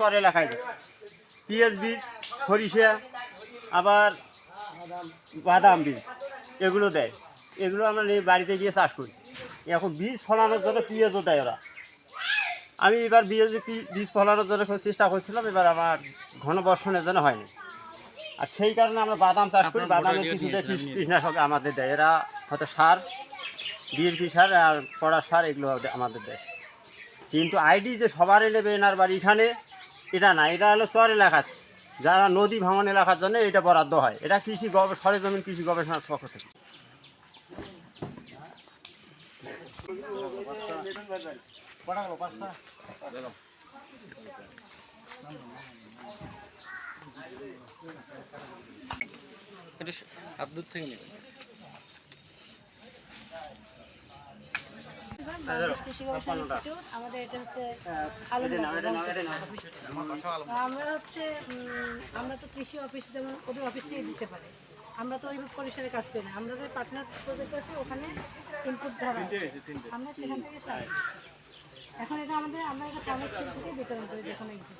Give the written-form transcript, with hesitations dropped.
চর এলাকায় পেঁয়াজ বীজ, সরিষা, আবার বাদাম বীজ এগুলো দেয়। এগুলো আমরা নিয়ে বাড়িতে গিয়ে চাষ করি। এখন বীজ ফলানোর জন্য পেঁয়াজও দেয় ওরা। আমি এবার বীজ ফলানোর জন্য চেষ্টা করছিলাম, এবার আমার ঘন বর্ষণের জন্য হয়নি। আর সেই কারণে আমরা বাদাম চাষ করি। বাদামের কিছুতে কীটনাশক আমাদের দেয়। এরা হয়তো সার, ডিএপি সার আর পটাশ সার এগুলো আমাদের দেয়। কিন্তু আইডি যে সবারই নেবে এনার বাড়ি এখানে, এটা না। এটা হলো চর এলাকা, যারা নদী ভাঙন এলাকার জন্য এটা বরাদ্দ হয়। এটা সরেজমিন কৃষি গবেষণার পক্ষ থেকে। আব্দুল থেকে নেবেন। আমাদের এটা হচ্ছে আমরা তো কৃষি অফিস যেমন ওদের অফিস থেকে দিতে পারে, আমরা তো ওই পরিসরে কাজ করি না। আমরা যে পার্টনার প্রজেক্ট আছে ওখানে ইনপুট ধরা আমরা সেখান থেকে সার। এখন এটা আমরা এটা ফার্মার থেকে বিতরণ করি যখন ইনপুট।